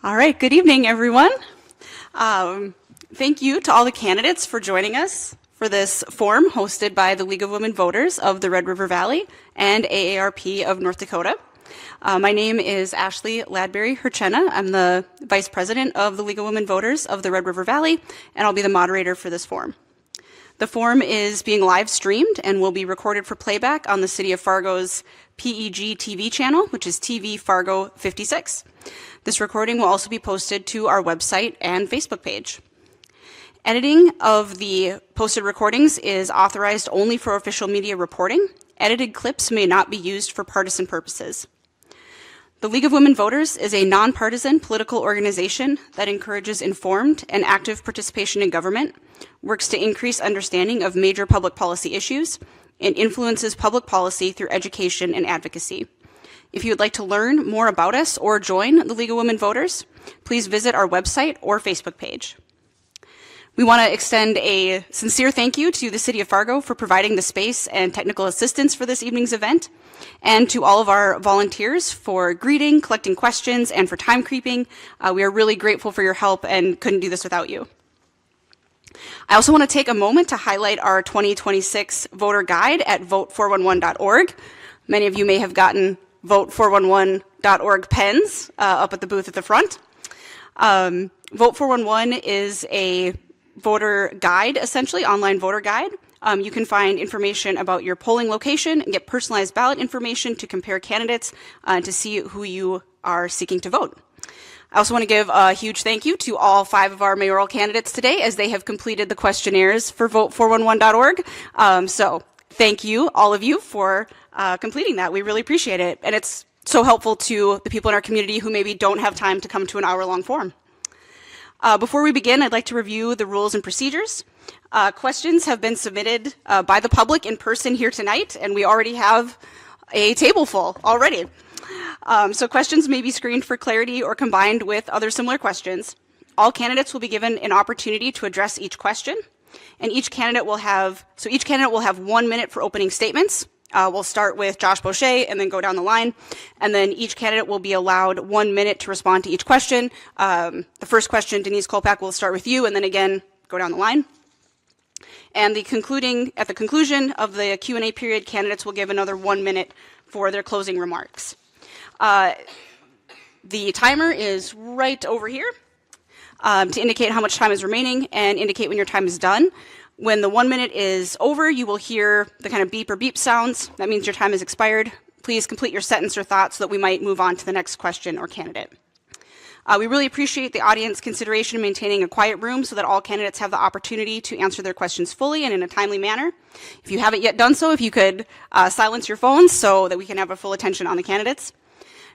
All right, good evening, everyone. Thank you to all the candidates for joining us for this forum hosted by the League of Women Voters of the Red River Valley and AARP of North Dakota. My name is Ashley Ladbury Hrichena. I'm the Vice President of the League of Women Voters of the Red River Valley, and I'll be the moderator for this forum. The forum is being live streamed and will be recorded for playback on the City of Fargo's PEG TV channel, which is TV Fargo 56. This recording will also be posted to our website and Facebook page. Editing of the posted recordings is authorized only for official media reporting. Edited clips may not be used for partisan purposes. The League of Women Voters is a nonpartisan political organization that encourages informed and active participation in government, works to increase understanding of major public policy issues, and influences public policy through education and advocacy. If you would like to learn more about us or join the League of Women Voters, please visit our website or Facebook page. We want to extend a sincere thank you to the City of Fargo for providing the space and technical assistance for this evening's event, and to all of our volunteers for greeting, collecting questions, and for time keeping. We are really grateful for your help and couldn't do this without you. I also want to take a moment to highlight our 2026 voter guide at vote411.org. Many of you may have gotten vote411.org pens up at the booth at the front. Vote 411 is a voter guide, essentially, online voter guide. You can find information about your polling location and get personalized ballot information to compare candidates to see who you are seeking to vote. I also want to give a huge thank you to all 5 of our mayoral candidates today as they have completed the questionnaires for vote411.org. So thank you, all of you, for completing that. We really appreciate it. And it's so helpful to the people in our community who maybe don't have time to come to an hour-long forum. Before we begin, I'd like to review the rules and procedures. Questions have been submitted by the public in person here tonight, and we already have a table full already. So questions may be screened for clarity or combined with other similar questions. All candidates will be given an opportunity to address each question, and each candidate will have 1 minute for opening statements. We'll start with Josh Boucher and then go down the line, and then each candidate will be allowed 1 minute to respond to each question. The first question, Denise Kolpak, will start with you, and then again go down the line. And at the conclusion of the Q&A period, candidates will give another 1 minute for their closing remarks. The timer is right over here to indicate how much time is remaining and indicate when your time is done. When the 1 minute is over, you will hear the kind of beep or beep sounds. That means your time has expired. Please complete your sentence or thought so that we might move on to the next question or candidate. We really appreciate the audience consideration in maintaining a quiet room so that all candidates have the opportunity to answer their questions fully and in a timely manner. If you haven't yet done so, if you could silence your phones so that we can have a full attention on the candidates.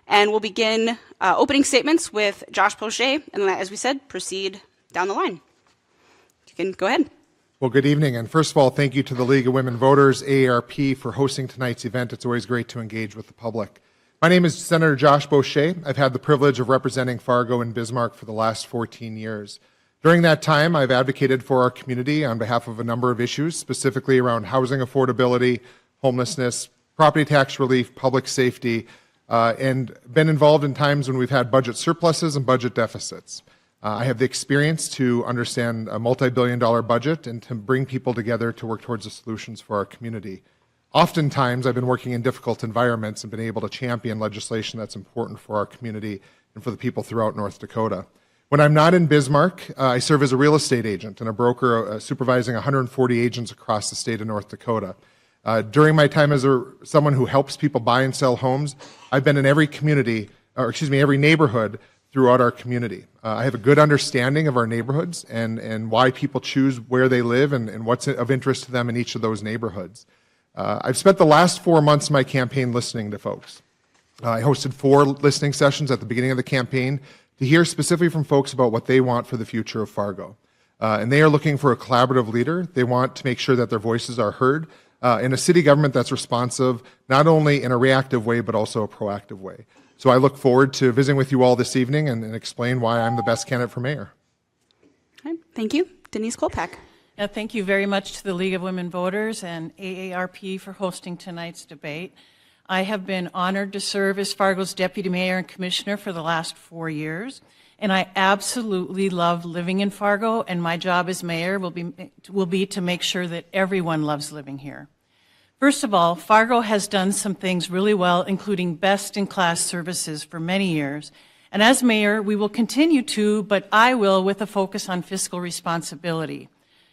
And we'll begin opening statements with Josh Boucher, and then, as we said, proceed down the line. You can go ahead. Well, good evening, and first of all, thank you to the League of Women Voters, AARP, for hosting tonight's event. It's always great to engage with the public. My name is Senator Josh Boucher. I've had the privilege of representing Fargo and Bismarck for the last 14 years. During that time, I've advocated for our community on behalf of a number of issues, specifically around housing affordability, homelessness, property tax relief, public safety, and been involved in times when we've had budget surpluses and budget deficits. I have the experience to understand a multi-billion-dollar budget and to bring people together to work towards the solutions for our community. Oftentimes, I've been working in difficult environments and been able to champion legislation that's important for our community and for the people throughout North Dakota. When I'm not in Bismarck, I serve as a real estate agent and a broker supervising 140 agents across the state of North Dakota. During my time as someone who helps people buy and sell homes, I've been in every every neighborhood throughout our community. I have a good understanding of our neighborhoods and why people choose where they live and what's of interest to them in each of those neighborhoods. I've spent the last 4 months of my campaign listening to folks. I hosted 4 listening sessions at the beginning of the campaign to hear specifically from folks about what they want for the future of Fargo. And they are looking for a collaborative leader. They want to make sure that their voices are heard in a city government that's responsive, not only in a reactive way, but also a proactive way. So I look forward to visiting with you all this evening and explain why I'm the best candidate for mayor. Okay, thank you. Denise Kolpak. Thank you very much to the League of Women Voters and AARP for hosting tonight's debate. I have been honored to serve as Fargo's Deputy Mayor and Commissioner for the last 4 years, and I absolutely love living in Fargo, and my job as mayor will be to make sure that everyone loves living here. First of all, Fargo has done some things really well, including best-in-class services for many years. And as mayor, we will continue to, but I will with a focus on fiscal responsibility.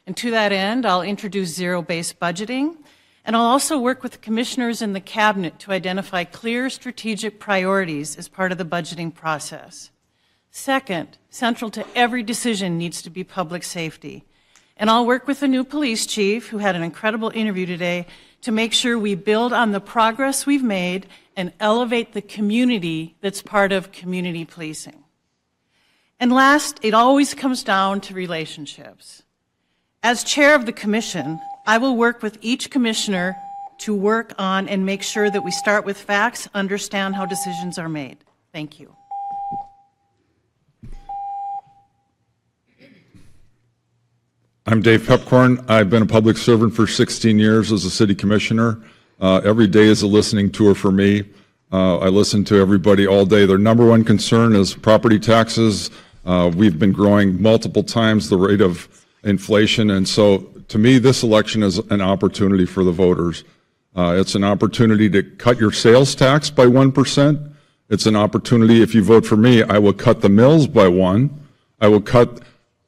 And to that end, I'll introduce zero-based budgeting, and I'll also work with the commissioners in the cabinet to identify clear strategic priorities as part of the budgeting process. Second, central to every decision needs to be public safety. And I'll work with the new police chief, who had an incredible interview today, to make sure we build on the progress we've made and elevate the community that's part of community policing. And last, it always comes down to relationships. As chair of the commission, I will work with each commissioner to work on and make sure that we start with facts, understand how decisions are made. Thank you. I'm Dave Pepcorn. I've been a public servant for 16 years as a city commissioner. Every day is a listening tour for me. I listen to everybody all day. Their number one concern is property taxes. We've been growing multiple times the rate of inflation, and so to me this election is an opportunity for the voters. It's an opportunity to cut your sales tax by 1%. It's an opportunity, if you vote for me, I will cut the mills by 1%. I will cut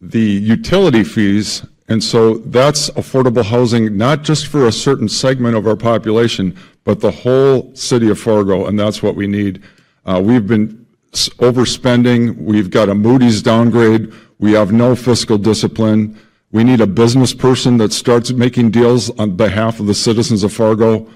the utility fees, and so that's affordable housing, not just for a certain segment of our population, but the whole city of Fargo, and that's what we need. We've been overspending. We've got a Moody's downgrade. We have no fiscal discipline. We need a business person that starts making deals on behalf of the citizens of Fargo.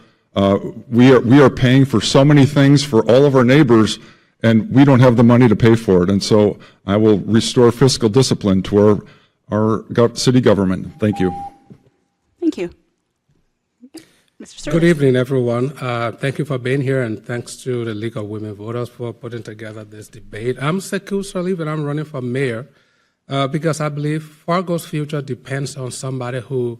We are paying for so many things for all of our neighbors, and we don't have the money to pay for it. And so I will restore fiscal discipline to our city government. Thank you. Thank you. Mr. Service. Good evening, everyone. Thank you for being here, and thanks to the League of Women Voters for putting together this debate. I'm Sekou Salib, and I'm running for mayor because I believe Fargo's future depends on somebody who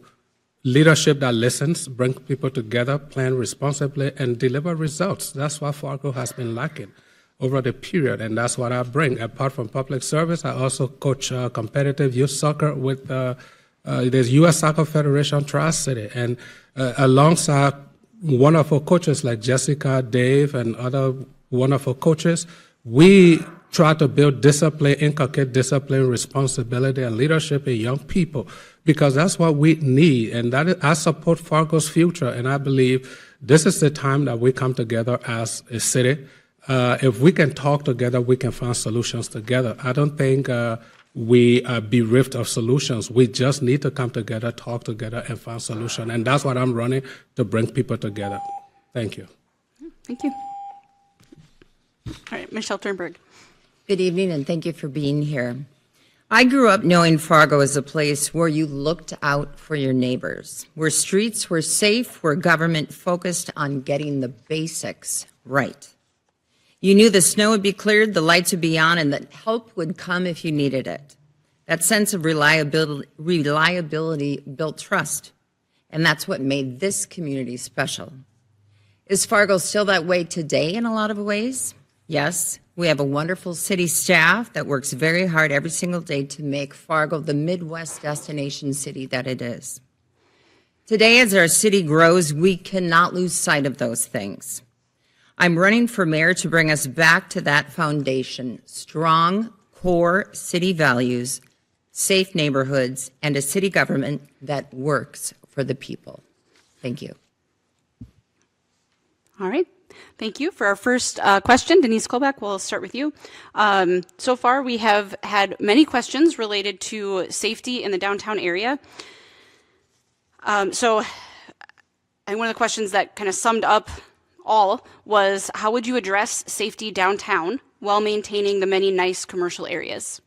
leadership that listens, brings people together, plan responsibly, and deliver results. That's what Fargo has been lacking over the period, and that's what I bring. Apart from public service, I also coach competitive youth soccer with the U.S. Soccer Federation Tri-City, and alongside wonderful coaches like Jessica, Dave, and other wonderful coaches, we try to build discipline, inculcate discipline, responsibility, and leadership in young people, because that's what we need, and I support Fargo's future, and I believe this is the time that we come together as a city. If we can talk together, we can find solutions together. I don't think we are bereft of solutions. We just need to come together, talk together, and find solutions. And that's what I'm running to bring people together. Thank you. Thank you. All right, Michelle Turnberg. Good evening, and thank you for being here. I grew up knowing Fargo as a place where you looked out for your neighbors, where streets were safe, where government focused on getting the basics right. You knew the snow would be cleared, the lights would be on, and that help would come if you needed it. That sense of reliability built trust, and that's what made this community special. Is Fargo still that way today in a lot of ways? Yes, we have a wonderful city staff that works very hard every single day to make Fargo the Midwest destination city that it is. Today, as our city grows, we cannot lose sight of those things. I'm running for mayor to bring us back to that foundation: strong core city values, safe neighborhoods, and a city government that works for the people. Thank you. All right. Thank you. For our first question, Denise Kolbeck, we'll start with you. So far, we have had many questions related to safety in the downtown area. And one of the questions that kind of summed up all was, how would you address safety downtown while maintaining the many nice commercial areas?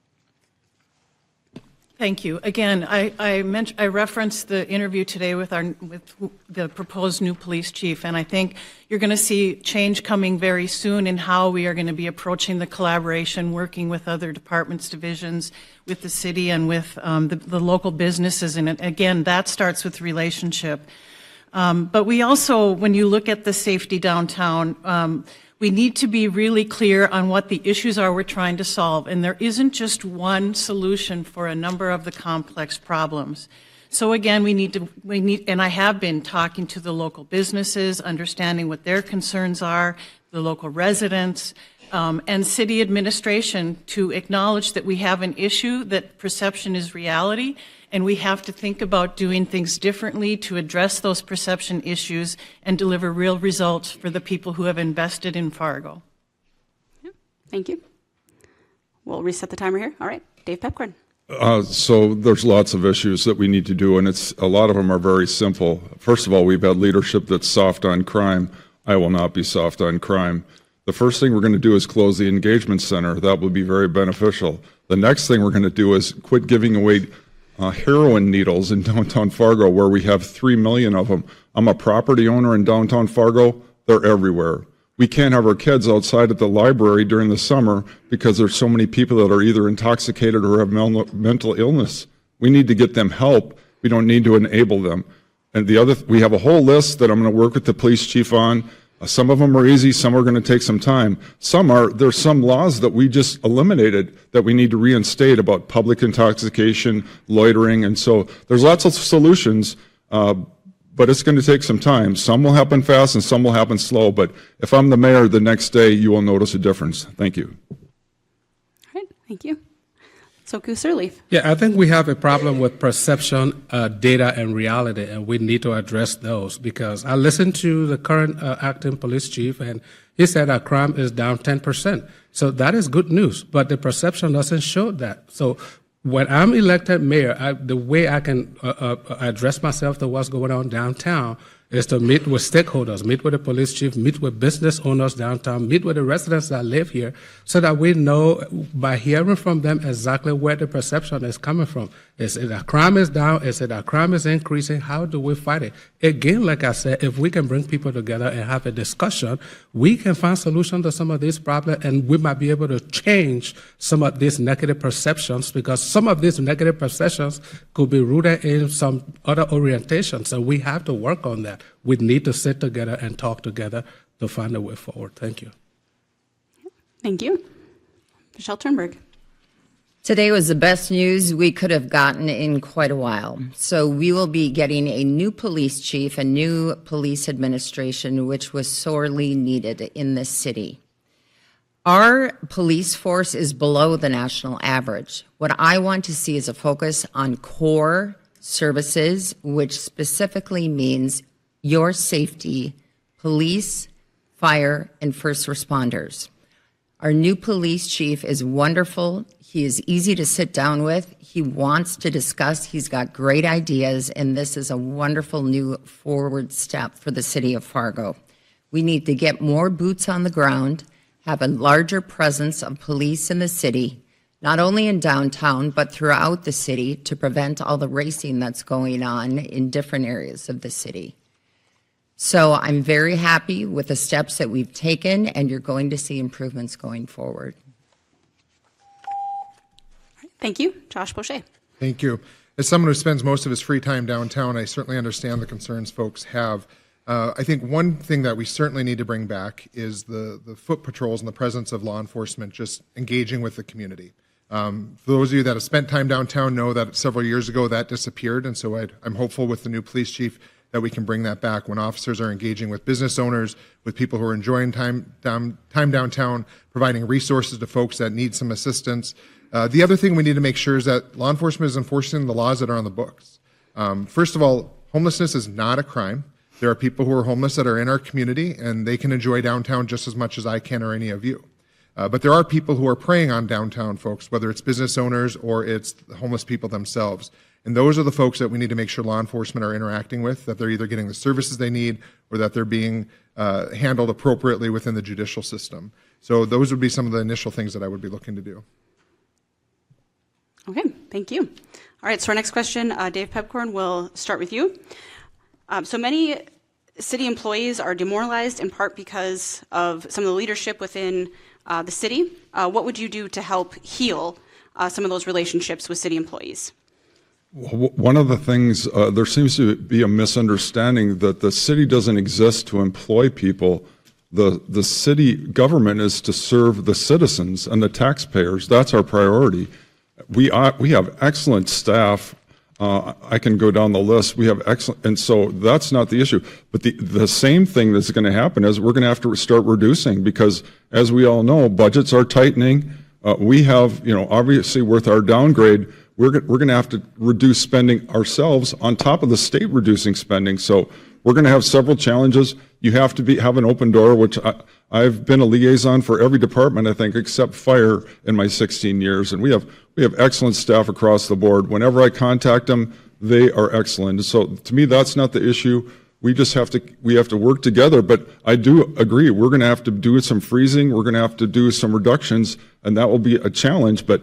Thank you. Again, I referenced the interview today with the proposed new police chief, and I think you're going to see change coming very soon in how we are going to be approaching the collaboration, working with other departments, divisions, with the city, and with the local businesses. And again, that starts with relationship. But we also, when you look at the safety downtown, we need to be really clear on what the issues are we're trying to solve. And there isn't just one solution for a number of the complex problems. So again, we need, and I have been talking to the local businesses, understanding what their concerns are, the local residents, and city administration to acknowledge that we have an issue, that perception is reality, and we have to think about doing things differently to address those perception issues and deliver real results for the people who have invested in Fargo. Thank you. We'll reset the timer here. All right, Dave Pepcorn. So there's lots of issues that we need to do, and a lot of them are very simple. First of all, we've had leadership that's soft on crime. I will not be soft on crime. The first thing we're going to do is close the engagement center. That will be very beneficial. The next thing we're going to do is quit giving away heroin needles in downtown Fargo, where we have 3 million of them. I'm a property owner in downtown Fargo. They're everywhere. We can't have our kids outside at the library during the summer because there's so many people that are either intoxicated or have mental illness. We need to get them help. We don't need to enable them. And we have a whole list that I'm going to work with the police chief on. Some of them are easy, some are going to take some time. There's some laws that we just eliminated that we need to reinstate about public intoxication, loitering, and so there's lots of solutions, but it's going to take some time. Some will happen fast and some will happen slow, but if I'm the mayor the next day, you will notice a difference. Thank you. All right, thank you. So Gooserleaf. Yeah, I think we have a problem with perception, data, and reality, and we need to address those because I listened to the current acting police chief, and he said our crime is down 10%. So that is good news, but the perception doesn't show that. So when I'm elected mayor, the way I can address myself to what's going on downtown is to meet with stakeholders, meet with the police chief, meet with business owners downtown, meet with the residents that live here, so that we know by hearing from them exactly where the perception is coming from. Is it that crime is down? Is it that crime is increasing? How do we fight it? Again, like I said, if we can bring people together and have a discussion, we can find solutions to some of these problems, and we might be able to change some of these negative perceptions, because some of these negative perceptions could be rooted in some other orientations, so we have to work on that. We need to sit together and talk together to find a way forward. Thank you. Thank you. Michelle Turnberg. Today was the best news we could have gotten in quite a while. So we will be getting a new police chief, a new police administration, which was sorely needed in this city. Our police force is below the national average. What I want to see is a focus on core services, which specifically means your safety, police, fire, and first responders. Our new police chief is wonderful. He is easy to sit down with. He wants to discuss. He's got great ideas, and this is a wonderful new forward step for the city of Fargo. We need to get more boots on the ground, have a larger presence of police in the city, not only in downtown, but throughout the city, to prevent all the racing that's going on in different areas of the city. So I'm very happy with the steps that we've taken, and you're going to see improvements going forward. Thank you. Josh Boucher. Thank you. As someone who spends most of his free time downtown, I certainly understand the concerns folks have. I think one thing that we certainly need to bring back is the foot patrols and the presence of law enforcement just engaging with the community. For those of you that have spent time downtown know that several years ago that disappeared, and so I'm hopeful with the new police chief that we can bring that back when officers are engaging with business owners, with people who are enjoying time downtown, providing resources to folks that need some assistance. The other thing we need to make sure is that law enforcement is enforcing the laws that are on the books. First of all, homelessness is not a crime. There are people who are homeless that are in our community, and they can enjoy downtown just as much as I can or any of you. But there are people who are preying on downtown folks, whether it's business owners or it's the homeless people themselves. And those are the folks that we need to make sure law enforcement are interacting with, that they're either getting the services they need or that they're being handled appropriately within the judicial system. So those would be some of the initial things that I would be looking to do. Okay, thank you. All right, so our next question, Dave Pepcorn, will start with you. So many city employees are demoralized in part because of some of the leadership within the city. What would you do to help heal some of those relationships with city employees? One of the things, there seems to be a misunderstanding that the city doesn't exist to employ people. The city government is to serve the citizens and the taxpayers. That's our priority. We have excellent staff. I can go down the list. We have excellent, and so that's not the issue. But the same thing that's going to happen is we're going to have to start reducing because, as we all know, budgets are tightening. We have, obviously with our downgrade, we're going to have to reduce spending ourselves on top of the state reducing spending. So we're going to have several challenges. You have to have an open door, which I've been a liaison for every department, I think, except fire in my 16 years. And we have excellent staff across the board. Whenever I contact them, they are excellent. So to me, that's not the issue. We have to work together. But I do agree, we're going to have to do some freezing. We're going to have to do some reductions, and that will be a challenge. But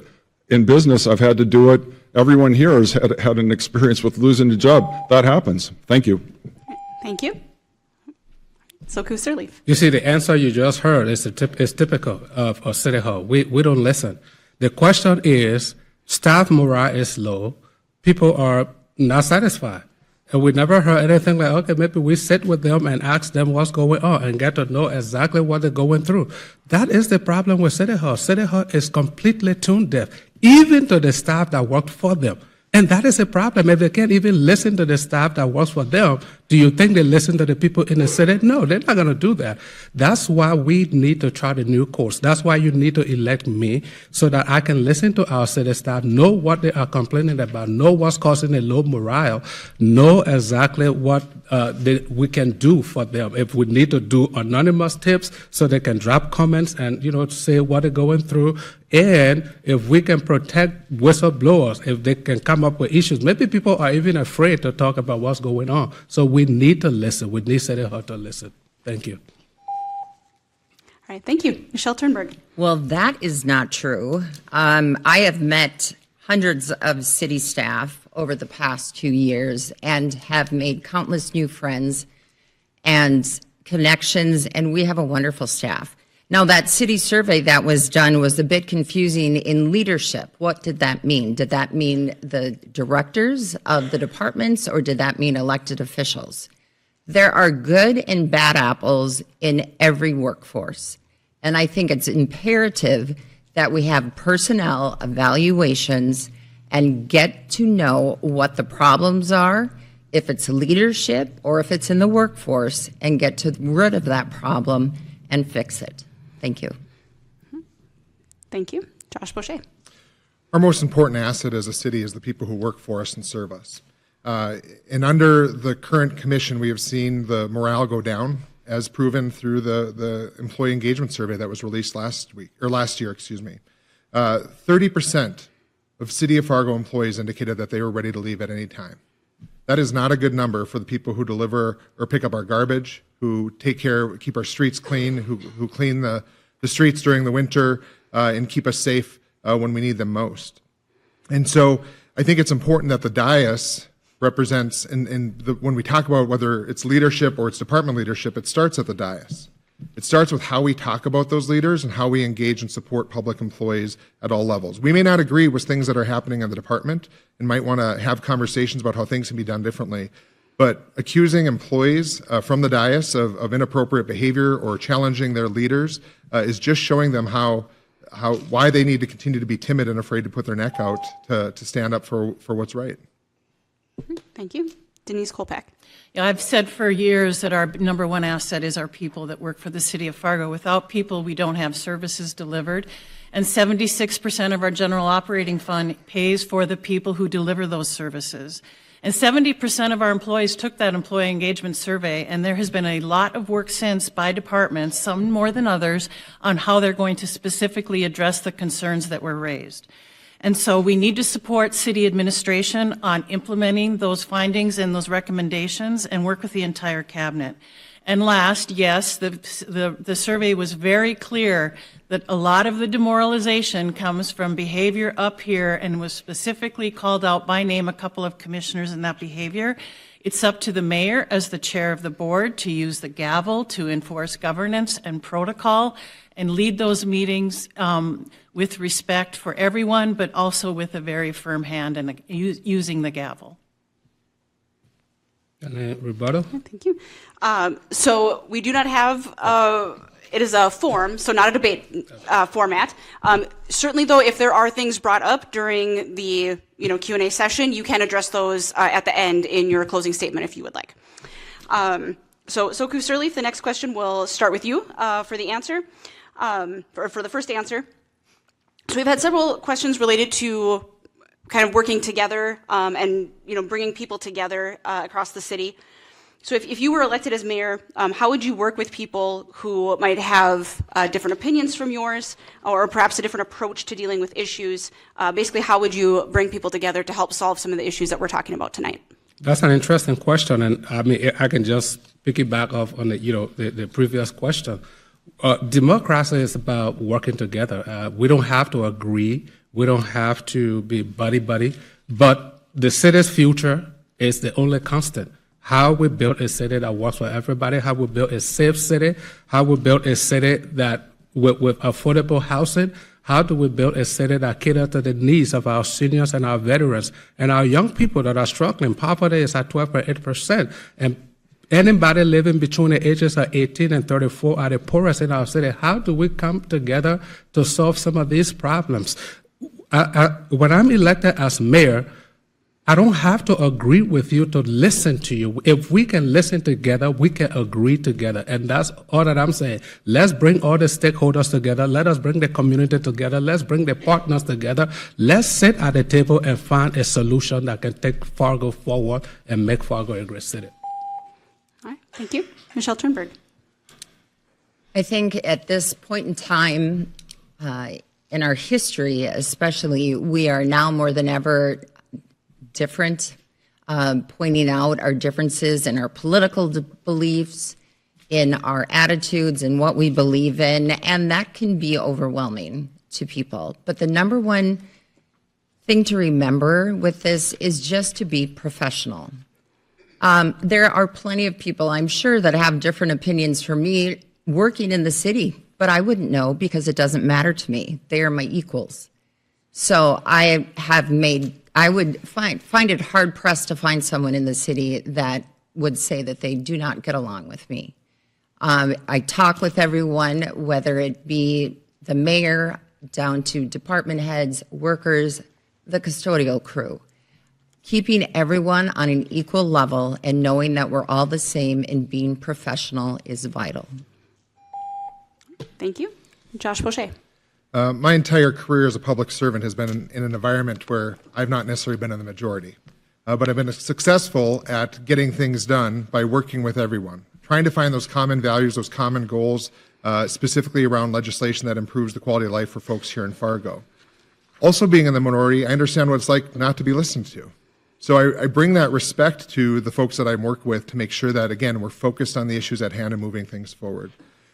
in business, I've had to do it. Everyone here has had an experience with losing a job. That happens. Thank you. Thank you. So Sirleaf. You see, the answer you just heard is typical of City Hall. We don't listen. The question is, staff morale is low. People are not satisfied. And we never heard anything like, okay, maybe we sit with them and ask them what's going on and get to know exactly what they're going through. That is the problem with City Hall. City Hall is completely tune deaf, even to the staff that worked for them. And that is a problem. If they can't even listen to the staff that works for them, do you think they listen to the people in the city? No, they're not going to do that. That's why we need to chart a new course. That's why you need to elect me so that I can listen to our city staff, know what they are complaining about, know what's causing a low morale, know exactly what we can do for them. If we need to do anonymous tips so they can drop comments and, say what they're going through. And if we can protect whistleblowers, if they can come up with issues, maybe people are even afraid to talk about what's going on. So we need to listen. We need City Hall to listen. Thank you. All right, thank you. Michelle Turnberg. Well, that is not true. I have met hundreds of city staff over the past 2 years and have made countless new friends and connections, and we have a wonderful staff. Now, that city survey that was done was a bit confusing in leadership. What did that mean? Did that mean the directors of the departments, or did that mean elected officials? There are good and bad apples in every workforce. And I think it's imperative that we have personnel evaluations and get to know what the problems are, if it's leadership or if it's in the workforce, and get to the root of that problem and fix it. Thank you. Thank you. Josh Boucher. Our most important asset as a city is the people who work for us and serve us. And under the current commission, we have seen the morale go down, as proven through the employee engagement survey that was released last year. 30% of City of Fargo employees indicated that they were ready to leave at any time. That is not a good number for the people who deliver or pick up our garbage, who keep our streets clean, who clean the streets during the winter and keep us safe when we need them most. And so I think it's important that the dais represents, when we talk about whether it's leadership or it's department leadership, it starts at the dais. It starts with how we talk about those leaders and how we engage and support public employees at all levels. We may not agree with things that are happening in the department and might want to have conversations about how things can be done differently, but accusing employees from the dais of inappropriate behavior or challenging their leaders is just showing them why they need to continue to be timid and afraid to put their neck out to stand up for what's right. Thank you. Denise Kolpak. Yeah, I've said for years that our number one asset is our people that work for the city of Fargo. Without people, we don't have services delivered. And 76% of our general operating fund pays for the people who deliver those services. And 70% of our employees took that employee engagement survey, and there has been a lot of work since by departments, some more than others, on how they're going to specifically address the concerns that were raised. And so we need to support city administration on implementing those findings and those recommendations and work with the entire cabinet. And last, yes, the survey was very clear that a lot of the demoralization comes from behavior up here and was specifically called out by name a couple of commissioners in that behavior. It's up to the mayor as the chair of the board to use the gavel to enforce governance and protocol and lead those meetings with respect for everyone, but also with a very firm hand and using the gavel. And rebuttal? Thank you. So we do not have, it is a forum, so not a debate format. Certainly, though, if there are things brought up during the Q&A session, you can address those at the end in your closing statement if you would like. So Kusirleaf, the next question will start with you for the answer, for the first answer. So we've had several questions related to kind of working together and bringing people together across the city. So if you were elected as mayor, how would you work with people who might have different opinions from yours, or perhaps a different approach to dealing with issues? Basically, how would you bring people together to help solve some of the issues that we're talking about tonight? That's an interesting question, and I mean I can just piggyback off on the previous question. Democracy is about working together. We don't have to agree. We don't have to be buddy-buddy, but the city's future is the only constant. How we build a city that works for everybody, how we build a safe city, how we build a city that with affordable housing, how do we build a city that caters to the needs of our seniors and our veterans and our young people that are struggling. Poverty is at 12.8%, and anybody living between the ages of 18 and 34 are the poorest in our city. How do we come together to solve some of these problems? When I'm elected as mayor, I don't have to agree with you to listen to you. If we can listen together, we can agree together. And that's all that I'm saying. Let's bring all the stakeholders together. Let us bring the community together. Let's bring the partners together. Let's sit at the table and find a solution that can take Fargo forward and make Fargo a great city. All right, thank you. Michelle Turnberg. I think at this point in time, in our history especially, we are now more than ever different, pointing out our differences in our political beliefs, in our attitudes and what we believe in, and that can be overwhelming to people. But the number one thing to remember with this is just to be professional. There are plenty of people, I'm sure, that have different opinions from me working in the city, but I wouldn't know because it doesn't matter to me. They are my equals. So I would find it hard pressed to find someone in the city that would say that they do not get along with me. I talk with everyone, whether it be the mayor down to department heads, workers, the custodial crew. Keeping everyone on an equal level and knowing that we're all the same and being professional is vital. Thank you. Josh Boucher. My entire career as a public servant has been in an environment where I've not necessarily been in the majority, but I've been successful at getting things done by working with everyone, trying to find those common values, those common goals, specifically around legislation that improves the quality of life for folks here in Fargo. Also being in the minority, I understand what it's like not to be listened to. So I bring that respect to the folks that I work with to make sure that, again, we're focused on the issues at hand and moving things forward.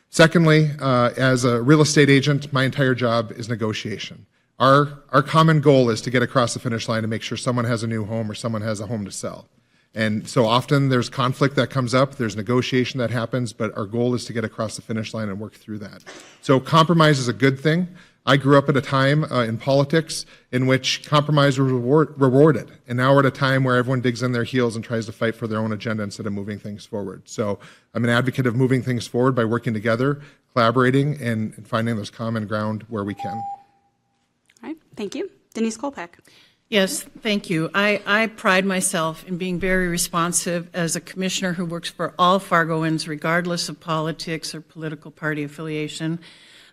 Secondly, as a real estate agent, my entire job is negotiation. Our common goal is to get across the finish line and make sure someone has a new home or someone has a home to sell. And so often there's conflict that comes up, there's negotiation that happens, but our goal is to get across the finish line and work through that. So compromise is a good thing. I grew up at a time in politics in which compromise was rewarded. And now we're at a time where everyone digs in their heels and tries to fight for their own agenda instead of moving things forward. So I'm an advocate of moving things forward by working together, collaborating, and finding those common ground where we can. All right, thank you. Denise Kolpak. Yes, thank you. I pride myself in being very responsive as a commissioner who works for all Fargoans, regardless of politics or political party affiliation.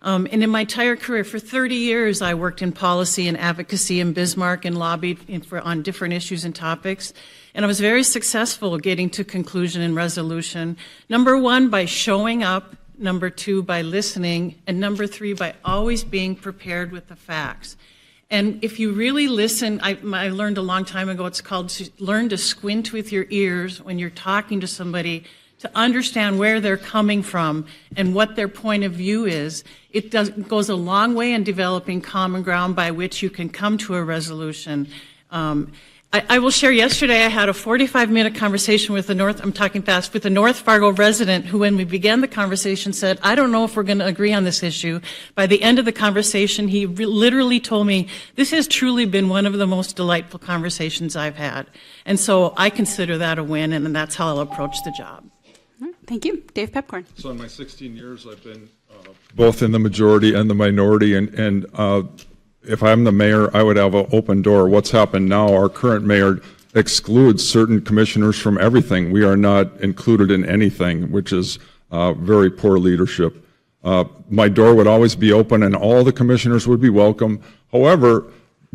And in my entire career, for 30 years, I worked in policy and advocacy in Bismarck and lobbied on different issues and topics. And I was very successful getting to conclusion and resolution. Number one, by showing up. Number two, by listening. And number three, by always being prepared with the facts. And if you really listen, I learned a long time ago, it's called to learn to squint with your ears when you're talking to somebody, to understand where they're coming from and what their point of view is. It goes a long way in developing common ground by which you can come to a resolution. I will share, yesterday I had a 45-minute conversation with I'm talking fast, with a North Fargo resident who, when we began the conversation, said, I don't know if we're going to agree on this issue. By the end of the conversation, he literally told me, this has truly been one of the most delightful conversations I've had. And so I consider that a win, and that's how I'll approach the job. Thank you. Dave Pepcorn. So in my 16 years, I've been both in the majority and the minority, and if I'm the mayor, I would have an open door. What's happened now, our current mayor excludes certain commissioners from everything. We are not included in anything, which is very poor leadership. My door would always be open and all the commissioners would be welcome. However,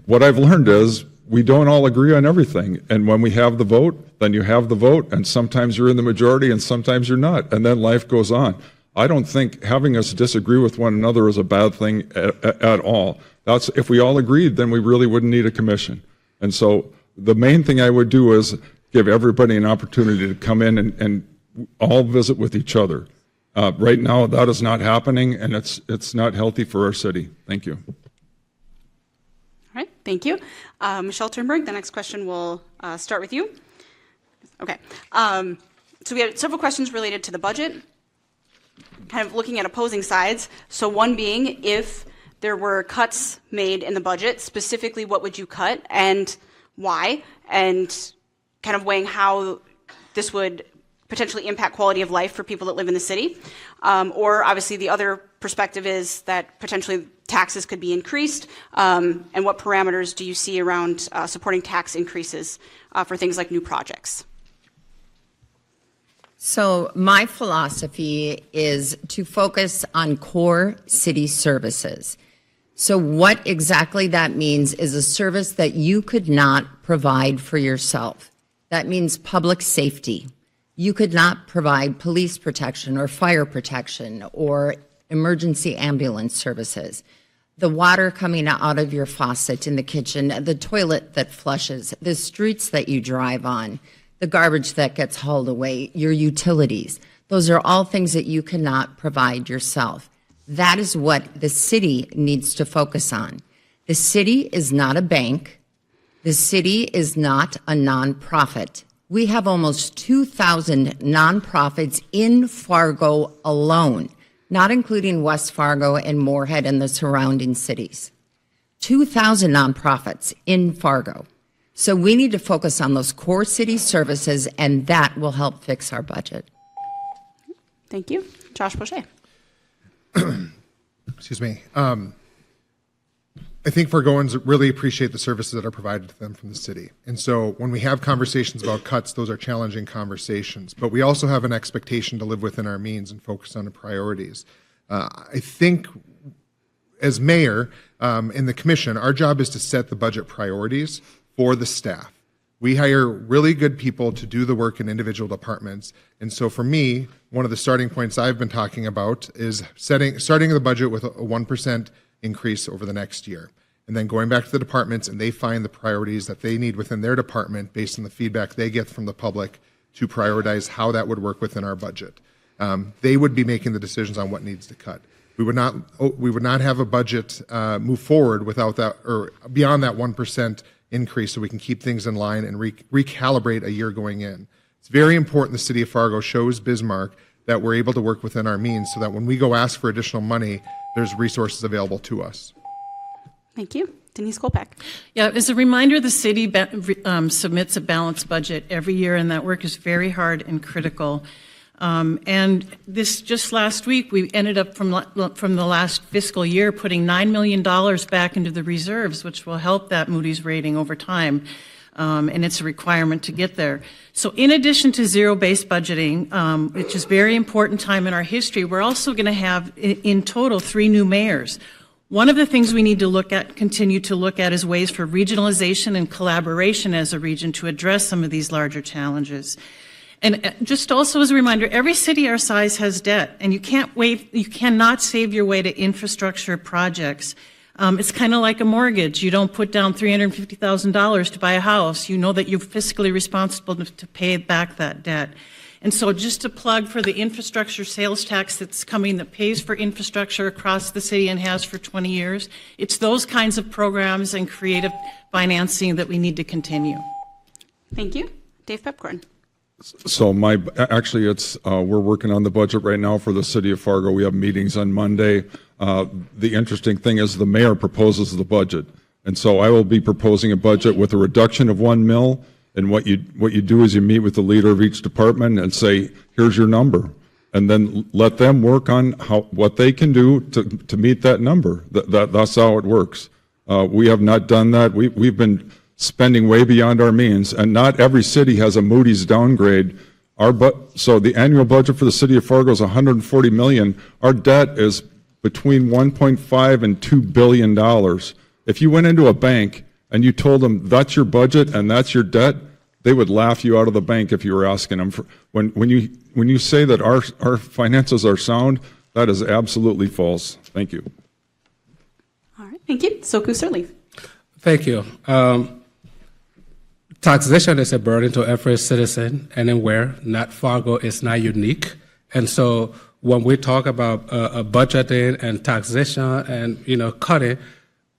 what I've learned is we don't all agree on everything. And when we have the vote, then you have the vote, and sometimes you're in the majority and sometimes you're not, and then life goes on. I don't think having us disagree with one another is a bad thing at all. If we all agreed, then we really wouldn't need a commission. And so the main thing I would do is give everybody an opportunity to come in and all visit with each other. Right now, that is not happening, and it's not healthy for our city. Thank you. All right, thank you. Michelle Turnberg, the next question will start with you. Okay, so we had several questions related to the budget, kind of looking at opposing sides. So one being, if there were cuts made in the budget, specifically what would you cut and why, and kind of weighing how this would potentially impact quality of life for people that live in the city. Or obviously the other perspective is that potentially taxes could be increased, and what parameters do you see around supporting tax increases for things like new projects? So my philosophy is to focus on core city services. So what exactly that means is a service that you could not provide for yourself. That means public safety. You could not provide police protection or fire protection or emergency ambulance services. The water coming out of your faucet in the kitchen, the toilet that flushes, the streets that you drive on, the garbage that gets hauled away, your utilities. Those are all things that you cannot provide yourself. That is what the city needs to focus on. The city is not a bank. The city is not a nonprofit. We have almost 2,000 nonprofits in Fargo alone, not including West Fargo and Moorhead and the surrounding cities. 2,000 nonprofits in Fargo. So we need to focus on those core city services, and that will help fix our budget. Thank you. Josh Boucher. Excuse me. I think Fargoans really appreciate the services that are provided to them from the city. And so when we have conversations about cuts, those are challenging conversations. But we also have an expectation to live within our means and focus on the priorities. I think as mayor in the commission, our job is to set the budget priorities for the staff. We hire really good people to do the work in individual departments. And so for me, one of the starting points I've been talking about is starting the budget with a 1% increase over the next year. And then going back to the departments, and they find the priorities that they need within their department based on the feedback they get from the public to prioritize how that would work within our budget. They would be making the decisions on what needs to cut. We would not have a budget move forward without that, or beyond that 1% increase, so we can keep things in line and recalibrate a year going in. It's very important the city of Fargo shows Bismarck that we're able to work within our means so that when we go ask for additional money, there's resources available to us. Thank you. Denise Kolpak. Yeah, as a reminder, the city submits a balanced budget every year, and that work is very hard and critical. And this just last week, we ended up from the last fiscal year putting $9 million back into the reserves, which will help that Moody's rating over time. And it's a requirement to get there. So in addition to zero-based budgeting, which is a very important time in our history, we're also going to have in total 3 new mayors. One of the things we need to continue to look at is ways for regionalization and collaboration as a region to address some of these larger challenges. And just also as a reminder, every city our size has debt, and you cannot save your way to infrastructure projects. It's kind of like a mortgage. You don't put down $350,000 to buy a house. You know that you're fiscally responsible to pay back that debt. And so just a plug for the infrastructure sales tax that's coming that pays for infrastructure across the city and has for 20 years. It's those kinds of programs and creative financing that we need to continue. Thank you. Dave Pepcorn. So actually it's, we're working on the budget right now for the city of Fargo. We have meetings on Monday. The interesting thing is the mayor proposes the budget. And so I will be proposing a budget with a reduction of 1 mil. And what you do is you meet with the leader of each department and say, here's your number. And then let them work on what they can do to meet that number. That's how it works. We have not done that. We've been spending way beyond our means, and not every city has a Moody's downgrade. So the annual budget for the city of Fargo is $140 million. Our debt is between $1.5 and $2 billion. If you went into a bank and you told them that's your budget and that's your debt, they would laugh you out of the bank if you were asking them. When you say that our finances are sound, that is absolutely false. Thank you. All right, thank you. Soku Sirleaf. Thank you. Taxation is a burden to every citizen anywhere. Not Fargo is not unique. And so when we talk about budgeting and taxation and cutting,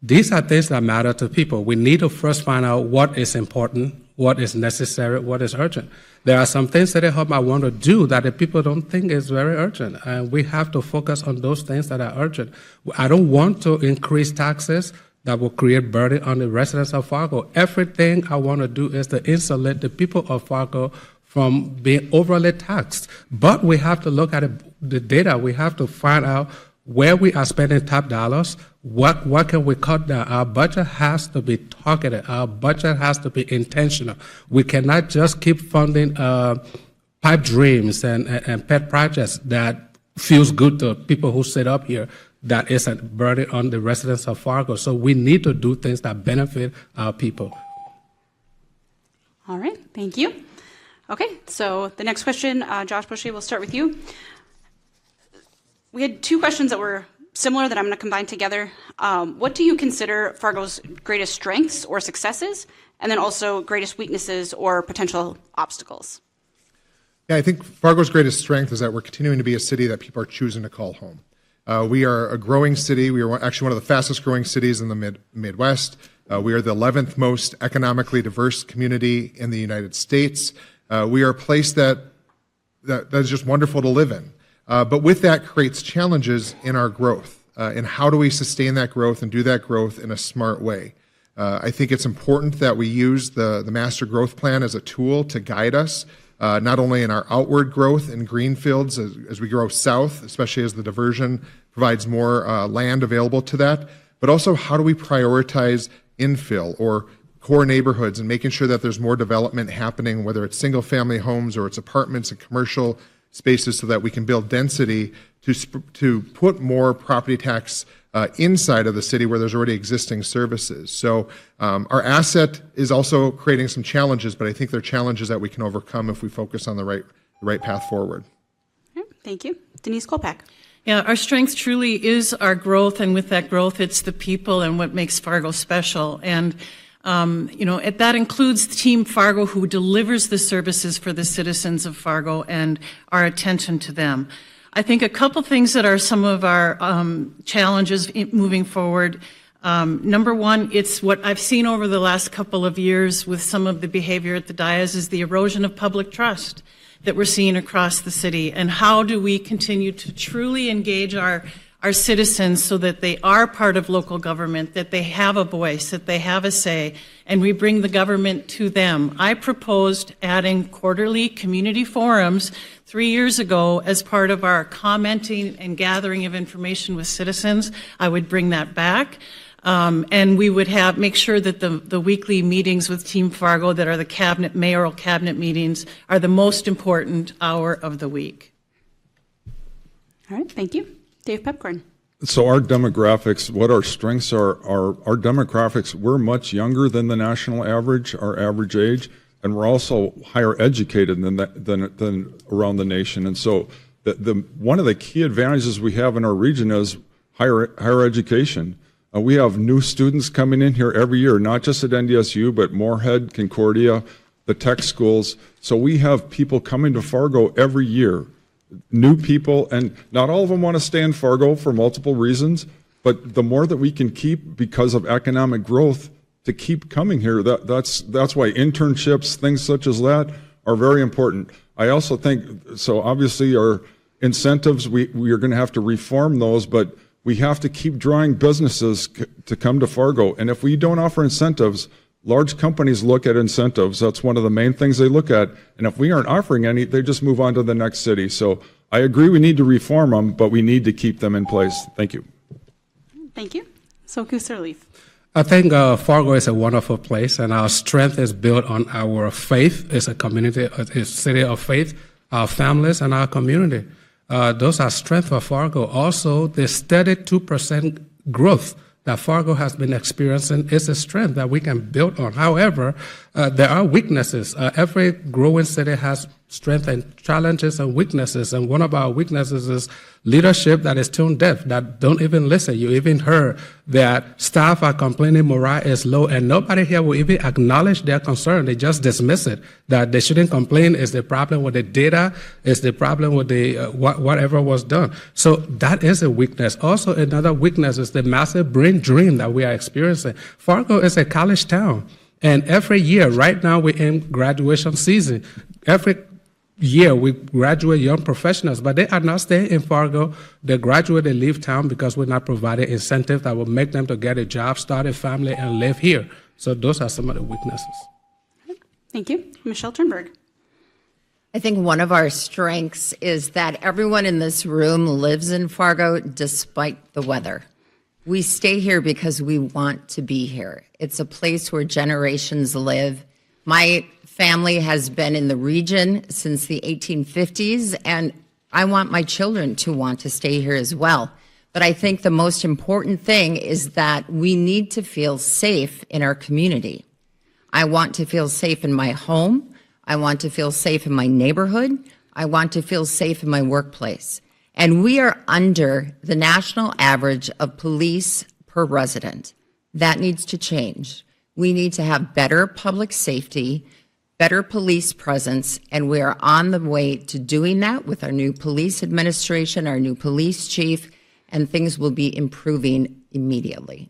these are things that matter to people. We need to first find out what is important, what is necessary, what is urgent. There are some things that I might want to do that the people don't think is very urgent, and we have to focus on those things that are urgent. I don't want to increase taxes that will create burden on the residents of Fargo. Everything I want to do is to insulate the people of Fargo from being overly taxed. But we have to look at the data. We have to find out where we are spending top dollars, what can we cut down. Our budget has to be targeted. Our budget has to be intentional. We cannot just keep funding pipe dreams and pet projects that feels good to people who sit up here. That is a burden on the residents of Fargo. So we need to do things that benefit our people. All right, thank you. Okay, so the next question, Josh Boucher, we'll start with you. We had two questions that were similar that I'm going to combine together. What do you consider Fargo's greatest strengths or successes, and then also greatest weaknesses or potential obstacles? Yeah, I think Fargo's greatest strength is that we're continuing to be a city that people are choosing to call home. We are a growing city. We are actually one of the fastest growing cities in the Midwest. We are the 11th most economically diverse community in the United States. We are a place that is just wonderful to live in. But with that creates challenges in our growth. And how do we sustain that growth and do that growth in a smart way? I think it's important that we use the Master Growth Plan as a tool to guide us, not only in our outward growth in greenfields as we grow south, especially as the diversion provides more land available to that, but also how do we prioritize infill or core neighborhoods and making sure that there's more development happening, whether it's single-family homes or it's apartments and commercial spaces, so that we can build density to put more property tax inside of the city where there's already existing services. So our asset is also creating some challenges, but I think they're challenges that we can overcome if we focus on the right path forward. Thank you. Denise Kolpak. Yeah, our strength truly is our growth, and with that growth, it's the people and what makes Fargo special. And that includes Team Fargo, who delivers the services for the citizens of Fargo, and our attention to them. I think a couple things that are some of our challenges moving forward. Number one, it's what I've seen over the last couple of years with some of the behavior at the dais is the erosion of public trust that we're seeing across the city. And how do we continue to truly engage our citizens so that they are part of local government, that they have a voice, that they have a say, and we bring the government to them. I proposed adding quarterly community forums 3 years ago as part of our commenting and gathering of information with citizens. I would bring that back. And we would make sure that the weekly meetings with Team Fargo that are the mayoral cabinet meetings are the most important hour of the week. All right, thank you. Dave Pepcorn. So our demographics, what our strengths are, our demographics, we're much younger than the national average, our average age, and we're also higher educated than around the nation. And so one of the key advantages we have in our region is higher education. We have new students coming in here every year, not just at NDSU, but Moorhead, Concordia, the tech schools. So we have people coming to Fargo every year, new people, and not all of them want to stay in Fargo for multiple reasons, but the more that we can keep because of economic growth to keep coming here. That's why internships, things such as that, are very important. I also think, so obviously our incentives, we are going to have to reform those, but we have to keep drawing businesses to come to Fargo. And if we don't offer incentives, large companies look at incentives. That's one of the main things they look at. And if we aren't offering any, they just move on to the next city. So I agree we need to reform them, but we need to keep them in place. Thank you. Thank you. So Councillor Leaf. I think Fargo is a wonderful place, and our strength is built on our faith. It's a community, it's a city of faith, our families, and our community. Those are strengths for Fargo. Also, the steady 2% growth that Fargo has been experiencing is a strength that we can build on. However, there are weaknesses. Every growing city has strengths and challenges and weaknesses, and one of our weaknesses is leadership that is tone deaf, that don't even listen. You even heard that staff are complaining morale is low, and nobody here will even acknowledge their concern. They just dismiss it, that they shouldn't complain. Is the problem with the data? Is the problem with the whatever was done? So that is a weakness. Also, another weakness is the massive brain drain that we are experiencing. Fargo is a college town, and every year, right now, we're in graduation season. Every year we graduate young professionals, but they are not staying in Fargo. They graduate, they leave town because we're not providing incentives that will make them to get a job, start a family, and live here. So those are some of the weaknesses. Thank you. Michelle Turnberg. I think one of our strengths is that everyone in this room lives in Fargo despite the weather. We stay here because we want to be here. It's a place where generations live. My family has been in the region since the 1850s, and I want my children to want to stay here as well. But I think the most important thing is that we need to feel safe in our community. I want to feel safe in my home. I want to feel safe in my neighborhood. I want to feel safe in my workplace. And we are under the national average of police per resident. That needs to change. We need to have better public safety, better police presence, and we are on the way to doing that with our new police administration, our new police chief, and things will be improving immediately.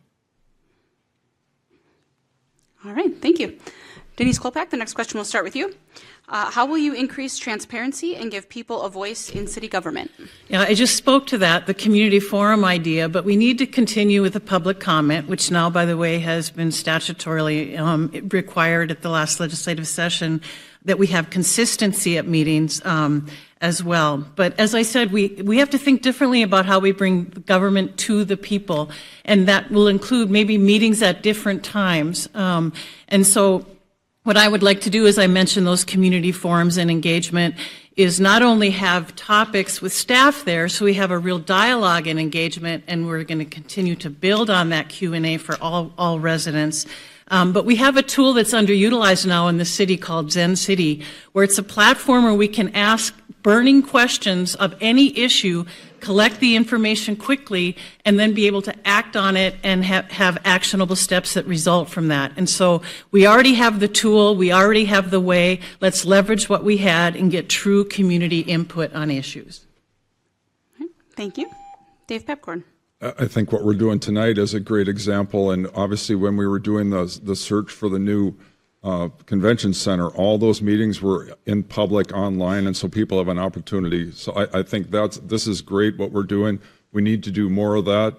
All right, thank you. Denise Kolpak, the next question will start with you. How will you increase transparency and give people a voice in city government? Yeah, I just spoke to that, the community forum idea, but we need to continue with the public comment, which now, by the way, has been statutorily required at the last legislative session, that we have consistency at meetings as well. But as I said, we have to think differently about how we bring government to the people, and that will include maybe meetings at different times. And so what I would like to do, as I mentioned, those community forums and engagement, is not only have topics with staff there, so we have a real dialogue and engagement, and we're going to continue to build on that Q&A for all residents. But we have a tool that's underutilized now in the city called Zen City, where it's a platform where we can ask burning questions of any issue, collect the information quickly, and then be able to act on it and have actionable steps that result from that. And so we already have the tool, we already have the way. Let's leverage what we had and get true community input on issues. Thank you. Dave Pepcorn. I think what we're doing tonight is a great example, and obviously when we were doing the search for the new convention center, all those meetings were in public online, and so people have an opportunity. So I think this is great what we're doing. We need to do more of that.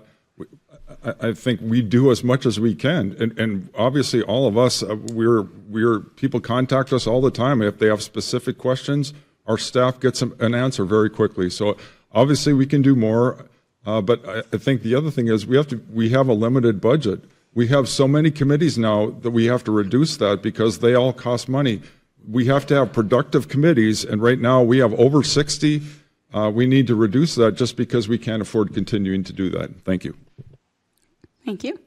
I think we do as much as we can, and obviously all of us, people contact us all the time. If they have specific questions, our staff gets an answer very quickly. So obviously we can do more. But I think the other thing is we have a limited budget. We have so many committees now that we have to reduce that because they all cost money. We have to have productive committees, and right now we have over 60. We need to reduce that just because we can't afford continuing to do that. Thank you. Thank you.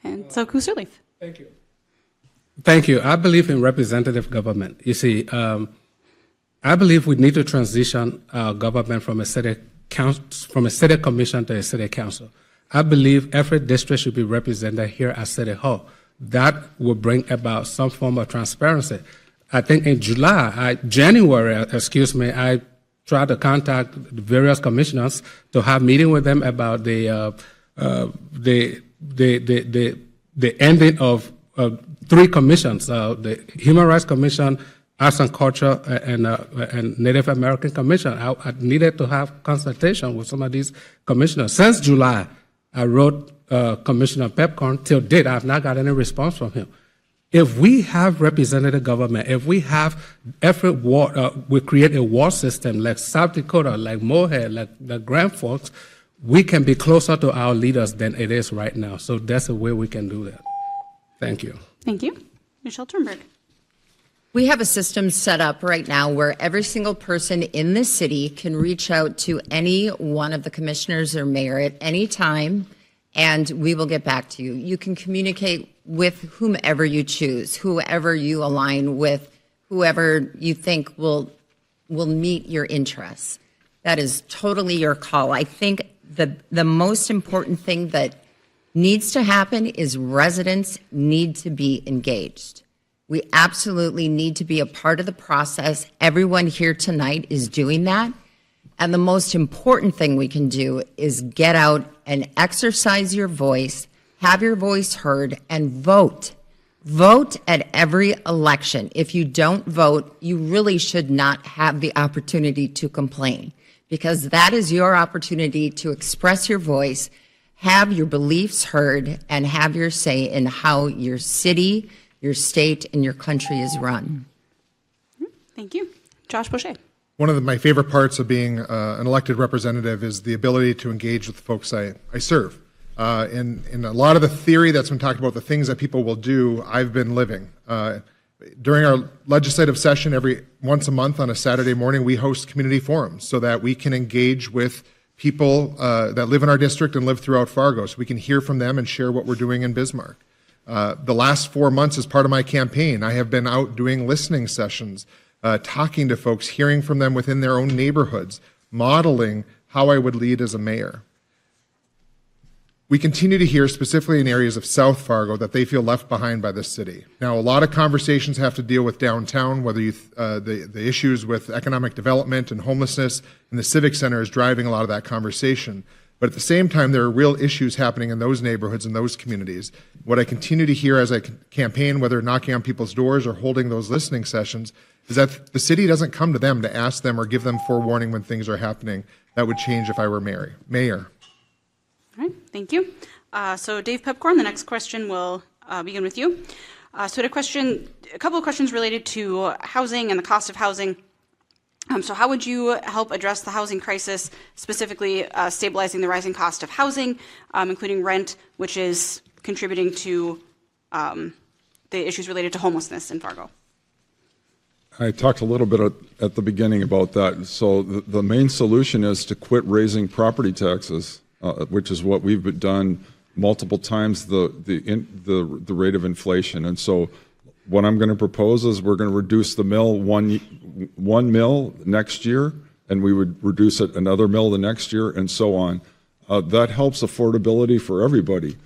And so Councillor Leaf. Thank you. Thank you. I believe in representative government. You see, I believe we need to transition our government from a city commission to a city council. I believe every district should be represented here at City Hall. That will bring about some form of transparency. I think in January, I tried to contact the various commissioners to have meeting with them about the ending of three commissions, the Human Rights Commission, Arts and Culture, and Native American Commission. I needed to have consultation with some of these commissioners. Since July, I wrote Commissioner Pepcorn. Till date, I have not got any response from him. If we have representative government, if we have every ward, we create a ward system like South Dakota, like Moorhead, like Grand Forks, we can be closer to our leaders than it is right now. So that's the way we can do that. Thank you. Thank you. Michelle Turnberg. We have a system set up right now where every single person in the city can reach out to any one of the commissioners or mayor at any time, and we will get back to you. You can communicate with whomever you choose, whoever you align with, whoever you think will meet your interests. That is totally your call. I think the most important thing that needs to happen is residents need to be engaged. We absolutely need to be a part of the process. Everyone here tonight is doing that. And the most important thing we can do is get out and exercise your voice, have your voice heard, and vote. Vote at every election. If you don't vote, you really should not have the opportunity to complain, because that is your opportunity to express your voice, have your beliefs heard, and have your say in how your city, your state, and your country is run. Thank you. Josh Boucher. One of my favorite parts of being an elected representative is the ability to engage with the folks I serve. In a lot of the theory that's been talked about, the things that people will do, I've been living. During our legislative session, once a month on a Saturday morning, we host community forums so that we can engage with people that live in our district and live throughout Fargo, so we can hear from them and share what we're doing in Bismarck. The last 4 months, as part of my campaign, I have been out doing listening sessions, talking to folks, hearing from them within their own neighborhoods, modeling how I would lead as a mayor. We continue to hear, specifically in areas of South Fargo, that they feel left behind by this city. Now, a lot of conversations have to deal with downtown, whether the issues with economic development and homelessness, and the Civic Center is driving a lot of that conversation. But at the same time, there are real issues happening in those neighborhoods and those communities. What I continue to hear as I campaign, whether knocking on people's doors or holding those listening sessions, is that the city doesn't come to them to ask them or give them forewarning when things are happening. That would change if I were mayor. All right, thank you. So Dave Pepcorn, the next question will begin with you. So a couple of questions related to housing and the cost of housing. So how would you help address the housing crisis, specifically stabilizing the rising cost of housing, including rent, which is contributing to the issues related to homelessness in Fargo? I talked a little bit at the beginning about that. So the main solution is to quit raising property taxes, which is what we've done multiple times the rate of inflation. And so what I'm going to propose is we're going to reduce the mill one mill next year, and we would reduce it another mill the next year, and so on. That helps affordability for everybody.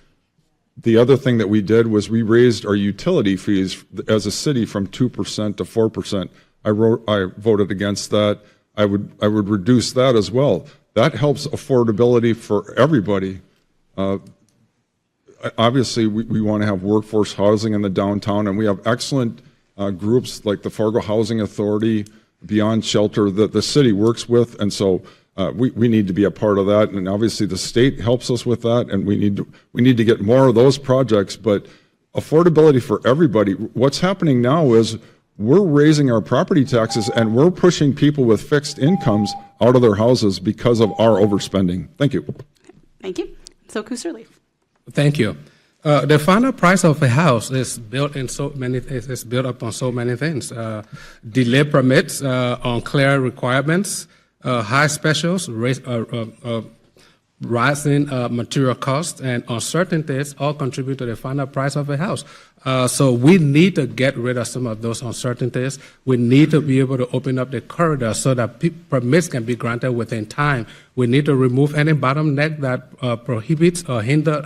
The other thing that we did was we raised our utility fees as a city from 2% to 4%. I voted against that. I would reduce that as well. That helps affordability for everybody. Obviously, we want to have workforce housing in the downtown, and we have excellent groups like the Fargo Housing Authority, Beyond Shelter, that the city works with, and so we need to be a part of that. And obviously, the state helps us with that, and we need to get more of those projects. But affordability for everybody. What's happening now is we're raising our property taxes, and we're pushing people with fixed incomes out of their houses because of our overspending. Thank you. Thank you. So Kusserleaf. Thank you. The final price of a house is built in so many. Is built up on so many things. Delay permits, unclear requirements, high specials, rising material costs, and uncertainties all contribute to the final price of a house. So we need to get rid of some of those uncertainties. We need to be able to open up the corridor so that permits can be granted within time. We need to remove any bottleneck that prohibits or hinders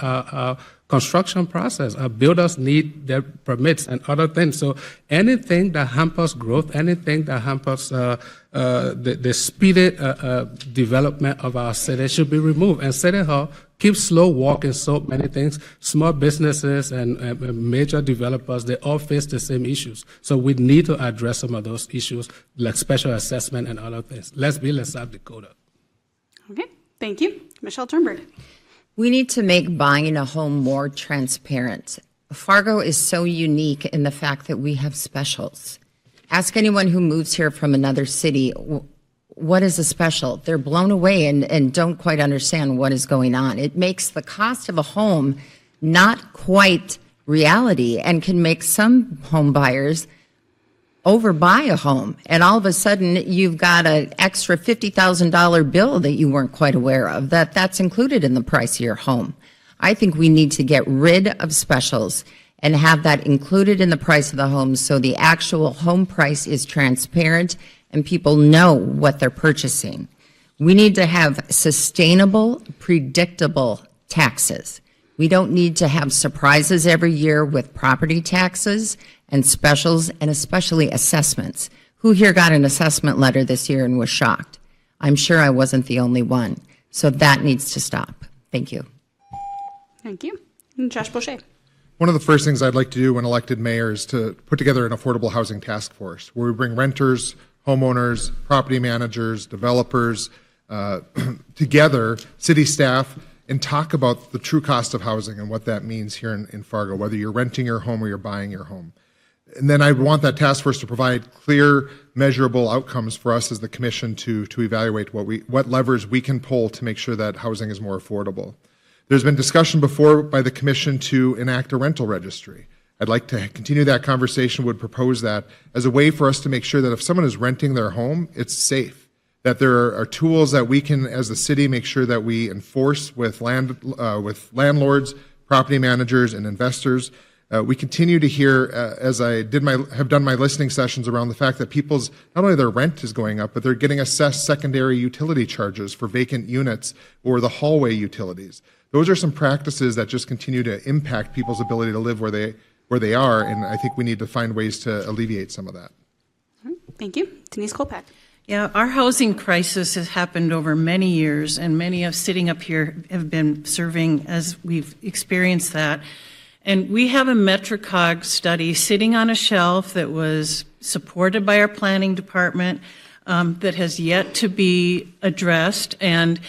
construction process. Builders need their permits and other things. So anything that hampers growth, anything that hampers the speedy development of our city should be removed. And City Hall keep slow walking so many things. Small businesses and major developers, they all face the same issues. So we need to address some of those issues, like special assessment and other things. Let's build South Dakota. Okay, thank you. Michelle Turnberg. We need to make buying a home more transparent. Fargo is so unique in the fact that we have specials. Ask anyone who moves here from another city, what is a special? They're blown away and don't quite understand what is going on. It makes the cost of a home not quite reality and can make some home buyers overbuy a home. And all of a sudden, you've got an extra $50,000 bill that you weren't quite aware of, that's included in the price of your home. I think we need to get rid of specials and have that included in the price of the home so the actual home price is transparent and people know what they're purchasing. We need to have sustainable, predictable taxes. We don't need to have surprises every year with property taxes and specials, and especially assessments. Who here got an assessment letter this year and was shocked? I'm sure I wasn't the only one. So that needs to stop. Thank you. Thank you. And Josh Boucher. One of the first things I'd like to do when elected mayor is to put together an affordable housing task force where we bring renters, homeowners, property managers, developers together, city staff, and talk about the true cost of housing and what that means here in Fargo, whether you're renting your home or you're buying your home. And then I want that task force to provide clear, measurable outcomes for us as the commission to evaluate what levers we can pull to make sure that housing is more affordable. There's been discussion before by the commission to enact a rental registry. I'd like to continue that conversation, would propose that as a way for us to make sure that if someone is renting their home, it's safe, that there are tools that we can, as the city, make sure that we enforce with landlords, property managers, and investors. We continue to hear, as I have done my listening sessions around the fact that people's, not only their rent is going up, but they're getting assessed secondary utility charges for vacant units or the hallway utilities. Those are some practices that just continue to impact people's ability to live where they are, and I think we need to find ways to alleviate some of that. Thank you. Denise Kolpak. Yeah, our housing crisis has happened over many years, and many of sitting up here have been serving as we've experienced that. And we have a MetroCog study sitting on a shelf that was supported by our planning department that has yet to be addressed. And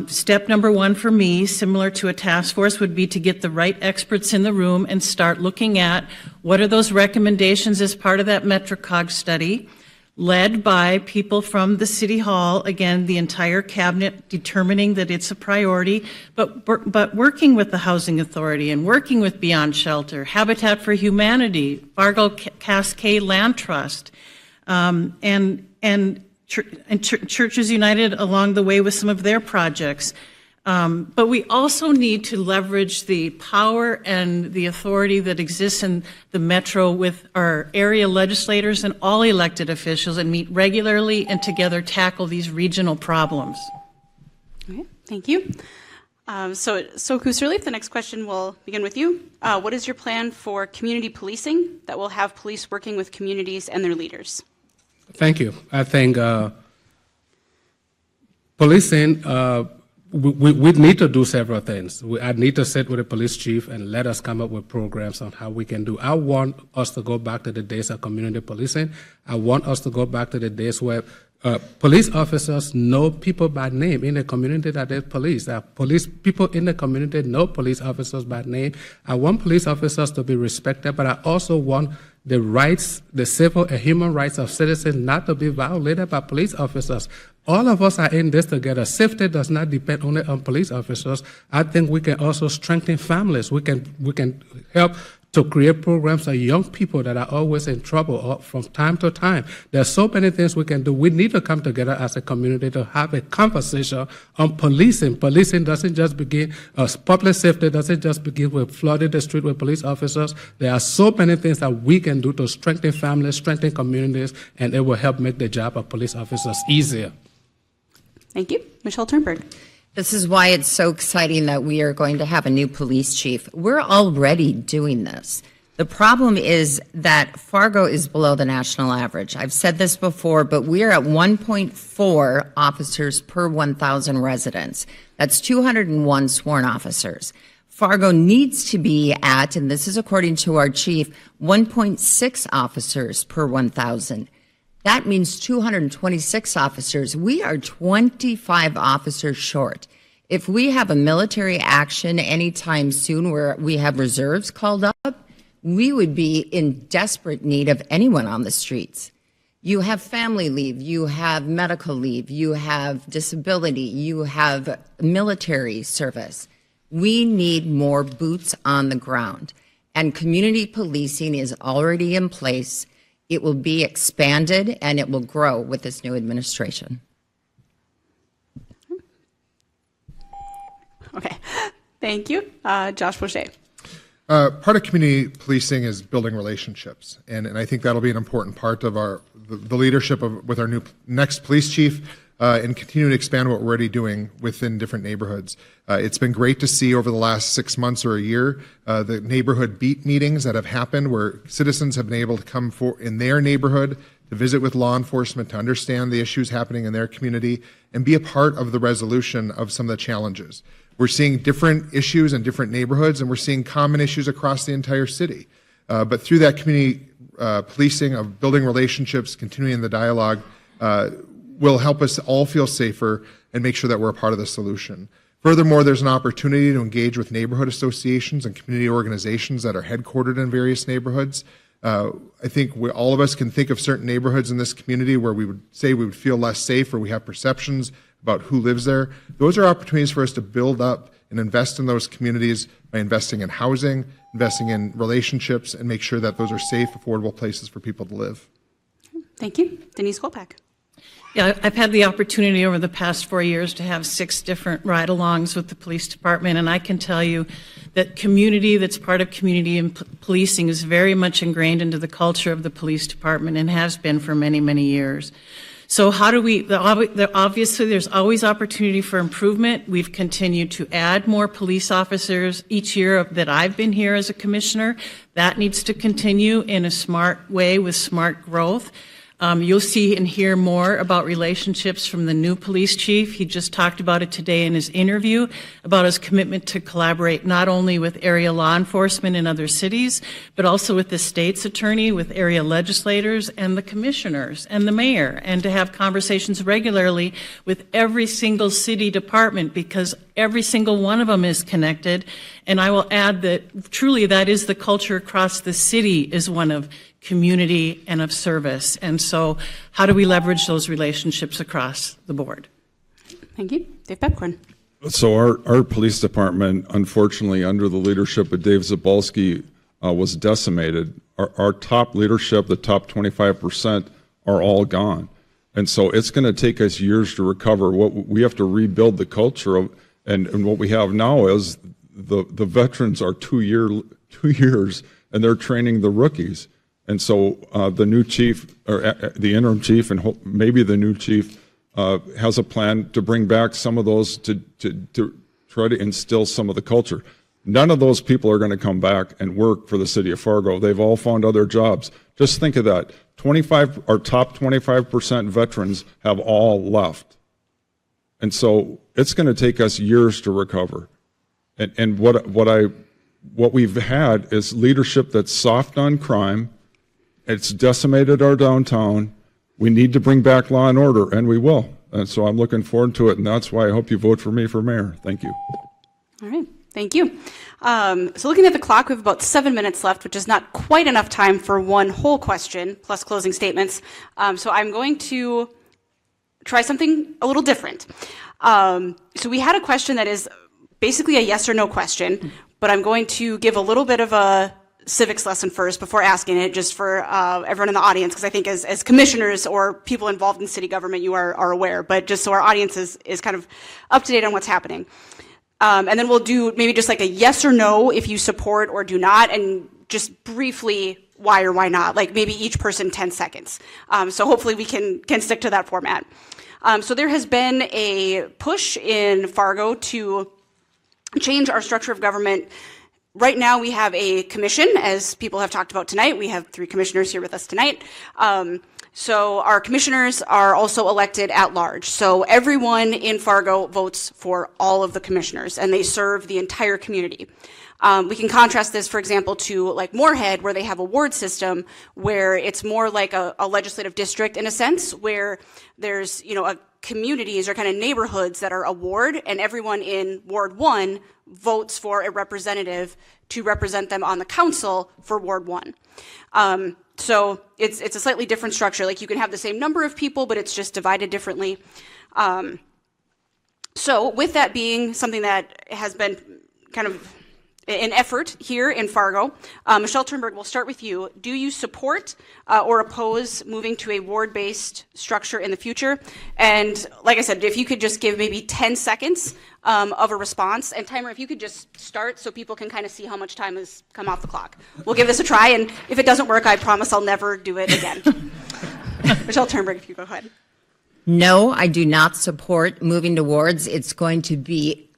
step number one for me, similar to a task force, would be to get the right experts in the room and start looking at what are those recommendations as part of that MetroCog study, led by people from the City Hall, again, the entire cabinet determining that it's a priority, but working with the Housing Authority and working with Beyond Shelter, Habitat for Humanity, Fargo Cascade Land Trust, and Churches United along the way with some of their projects. But we also need to leverage the power and the authority that exists in the Metro with our area legislators and all elected officials and meet regularly and together tackle these regional problems. Okay, thank you. So Kuserleif, the next question will begin with you. What is your plan for community policing that will have police working with communities and their leaders? Thank you. I think policing, we need to do several things. I need to sit with the police chief and let us come up with programs on how we can do. I want us to go back to the days of community policing. I want us to go back to the days where police officers know people by name in the community that they police. People in the community know police officers by name. I want police officers to be respected, but I also want the rights, the civil and human rights of citizens not to be violated by police officers. All of us are in this together. Safety does not depend only on police officers. I think we can also strengthen families. We can help to create programs for young people that are always in trouble from time to time. There's so many things we can do. We need to come together as a community to have a conversation on policing. Policing doesn't just begin, public safety doesn't just begin with flooding the street with police officers. There are so many things that we can do to strengthen families, strengthen communities, and it will help make the job of police officers easier. Thank you. Michelle Turnberg. This is why it's so exciting that we are going to have a new police chief. We're already doing this. The problem is that Fargo is below the national average. I've said this before, but we are at 1.4 officers per 1,000 residents. That's 201 sworn officers. Fargo needs to be at, and this is according to our chief, 1.6 officers per 1,000. That means 226 officers. We are 25 officers short. If we have a military action anytime soon where we have reserves called up, we would be in desperate need of anyone on the streets. You have family leave, you have medical leave, you have disability, you have military service. We need more boots on the ground. And community policing is already in place. It will be expanded and it will grow with this new administration. Okay, thank you. Josh Boucher. Part of community policing is building relationships, and I think that'll be an important part of the leadership with our next police chief, and continue to expand what we're already doing within different neighborhoods. It's been great to see over the last 6 months or a year the neighborhood beat meetings that have happened where citizens have been able to come in their neighborhood to visit with law enforcement, to understand the issues happening in their community, and be a part of the resolution of some of the challenges. We're seeing different issues in different neighborhoods, and we're seeing common issues across the entire city. But through that community policing of building relationships, continuing the dialogue, will help us all feel safer and make sure that we're a part of the solution. Furthermore, there's an opportunity to engage with neighborhood associations and community organizations that are headquartered in various neighborhoods. I think all of us can think of certain neighborhoods in this community where we would say we would feel less safe or we have perceptions about who lives there. Those are opportunities for us to build up and invest in those communities by investing in housing, investing in relationships, and make sure that those are safe, affordable places for people to live. Thank you. Denise Kolpak. Yeah, I've had the opportunity over the past 4 years to have 6 different ride-alongs with the police department, and I can tell you that community that's part of community and policing is very much ingrained into the culture of the police department and has been for many, many years. So how do we, obviously there's always opportunity for improvement. We've continued to add more police officers each year that I've been here as a commissioner. That needs to continue in a smart way with smart growth. You'll see and hear more about relationships from the new police chief. He just talked about it today in his interview, about his commitment to collaborate not only with area law enforcement in other cities, but also with the state's attorney, with area legislators, and the commissioners, and the mayor, and to have conversations regularly with every single city department, because every single one of them is connected. And I will add that truly that is the culture across the city, is one of community and of service. And so how do we leverage those relationships across the board? Thank you. Dave Pepcorn. So our police department, unfortunately, under the leadership of Dave Zabalski, was decimated. Our top leadership, the top 25%, are all gone. And so it's going to take us years to recover. What we have to rebuild the culture of, and what we have now is the veterans are 2 years, and they're training the rookies. And so the new chief, or the interim chief, and maybe the new chief has a plan to bring back some of those to try to instill some of the culture. None of those people are going to come back and work for the city of Fargo. They've all found other jobs. Just think of that. Our top 25% veterans have all left. And so it's going to take us years to recover. And what we've had is leadership that's soft on crime. It's decimated our downtown. We need to bring back law and order, and we will. And so I'm looking forward to it, and that's why I hope you vote for me for mayor. Thank you. All right. Thank you. So looking at the clock, we have about 7 minutes left, which is not quite enough time for one whole question plus closing statements. So I'm going to try something a little different. So we had a question that is basically a yes or no question, but I'm going to give a little bit of a civics lesson first before asking it, just for everyone in the audience, because I think as commissioners or people involved in city government, you are aware, but just so our audience is kind of up to date on what's happening. And then we'll do maybe just like a yes or no if you support or do not, and just briefly why or why not, like maybe each person 10 seconds. So hopefully we can stick to that format. So there has been a push in Fargo to change our structure of government Right now, we have a commission, as people have talked about tonight. We have 3 commissioners here with us tonight. So our commissioners are also elected at large. So everyone in Fargo votes for all of the commissioners, and they serve the entire community. We can contrast this, for example, to like Moorhead, where they have a ward system, where it's more like a legislative district in a sense, where there's, communities or kind of neighborhoods that are a ward, and everyone in Ward 1 votes for a representative to represent them on the council for Ward 1. So it's a slightly different structure. Like you can have the same number of people, but it's just divided differently. So with that being something that has been kind of an effort here in Fargo, Michelle Turnberg, we'll start with you. Do you support or oppose moving to a ward-based structure in the future? And like I said, if you could just give maybe 10 seconds of a response. And timer, if you could just start so people can kind of see how much time has come off the clock. We'll give this a try, and if it doesn't work, I promise I'll never do it again. Michelle Turnberg, if you go ahead. No, I do not support moving to wards. It's going to be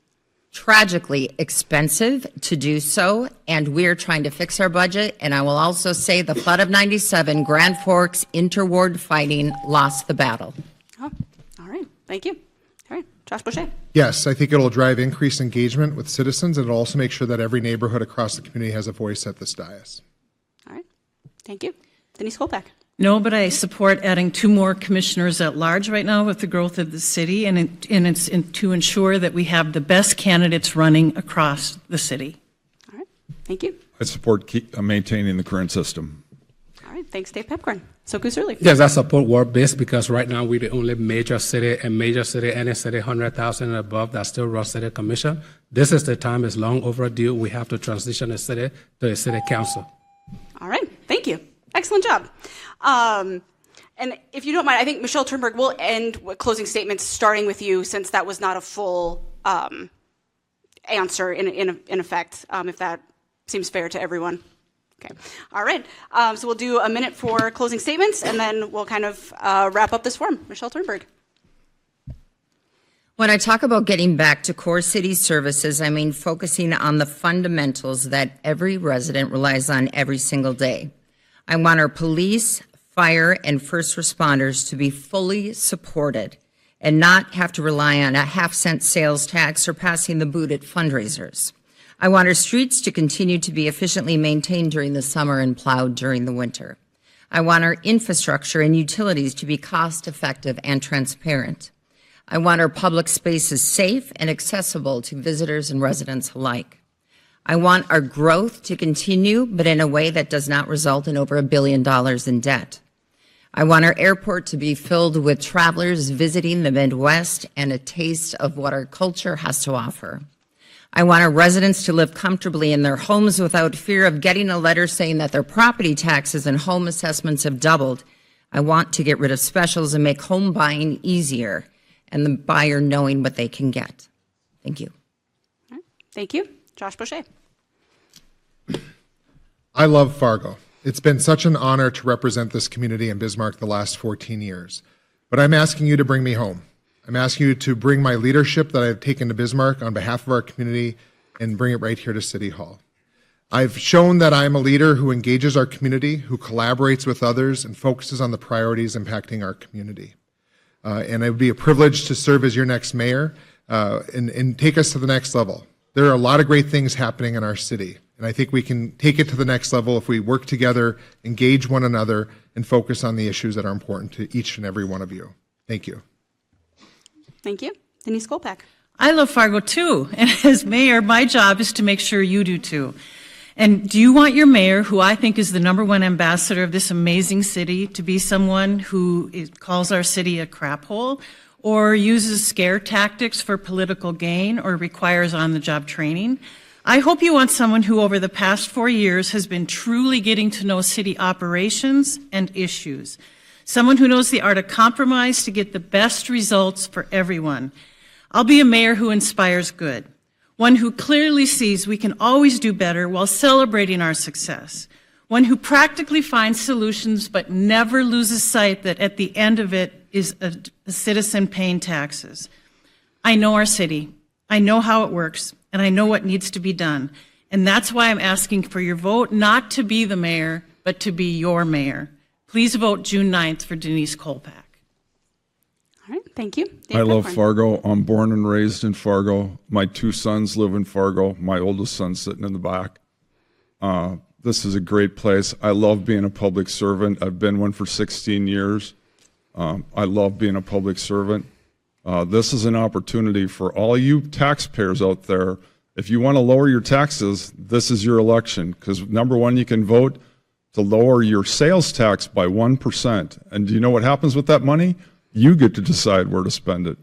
tragically expensive to do so, and we're trying to fix our budget. And I will also say the flood of 97, Grand Forks interward fighting lost the battle. Oh, all right. Thank you. All right. Josh Boucher. Yes, I think it'll drive increased engagement with citizens, and it'll also make sure that every neighborhood across the community has a voice at this dais. All right. Thank you. Denise Kolpak. No, but I support adding 2 more commissioners at large right now with the growth of the city, and it's to ensure that we have the best candidates running across the city. All right. Thank you. I support maintaining the current system. All right. Thanks, Dave Pepcorn. So Goose-Early. Yes, I support ward-based because right now we're the only major city, any city 100,000 and above that still runs city commission. This is the time, it's long overdue. We have to transition the city to a city council. All right. Thank you. Excellent job. And if you don't mind, I think Michelle Turnberg will end with closing statements, starting with you, since that was not a full answer in effect, if that seems fair to everyone. Okay. All right. So we'll do a minute for closing statements, and then we'll kind of wrap up this forum. Michelle Turnberg. When I talk about getting back to core city services, I mean focusing on the fundamentals that every resident relies on every single day. I want our police, fire, and first responders to be fully supported and not have to rely on a half-cent sales tax or passing the boot at fundraisers. I want our streets to continue to be efficiently maintained during the summer and plowed during the winter. I want our infrastructure and utilities to be cost-effective and transparent. I want our public spaces safe and accessible to visitors and residents alike. I want our growth to continue, but in a way that does not result in over $1 billion in debt. I want our airport to be filled with travelers visiting the Midwest and a taste of what our culture has to offer. I want our residents to live comfortably in their homes without fear of getting a letter saying that their property taxes and home assessments have doubled. I want to get rid of specials and make home buying easier and the buyer knowing what they can get. Thank you. All right. Thank you. Josh Boucher. I love Fargo. It's been such an honor to represent this community in Bismarck the last 14 years. But I'm asking you to bring me home. I'm asking you to bring my leadership that I've taken to Bismarck on behalf of our community and bring it right here to City Hall. I've shown that I'm a leader who engages our community, who collaborates with others, and focuses on the priorities impacting our community. And it would be a privilege to serve as your next mayor and take us to the next level. There are a lot of great things happening in our city, and I think we can take it to the next level if we work together, engage one another, and focus on the issues that are important to each and every one of you. Thank you. Thank you. Denise Kolpak. I love Fargo too, and as mayor, my job is to make sure you do too. And do you want your mayor, who I think is the #1 ambassador of this amazing city, to be someone who calls our city a crap hole, or uses scare tactics for political gain, or requires on-the-job training? I hope you want someone who over the past 4 years has been truly getting to know city operations and issues. Someone who knows the art of compromise to get the best results for everyone. I'll be a mayor who inspires good. One who clearly sees we can always do better while celebrating our success. One who practically finds solutions but never loses sight that at the end of it is a citizen paying taxes. I know our city. I know how it works, and I know what needs to be done. And that's why I'm asking for your vote, not to be the mayor, but to be your mayor. Please vote June 9th for Denise Kolpak. All right, thank you. Dave I love Pepcorn. Fargo. I'm born and raised in Fargo. My 2 sons live in Fargo. My oldest son's sitting in the back. This is a great place. I love being a public servant. I've been one for 16 years. I love being a public servant. This is an opportunity for all you taxpayers out there. If you want to lower your taxes, this is your election, because number one, you can vote to lower your sales tax by 1%. And do you know what happens with that money? You get to decide where to spend it.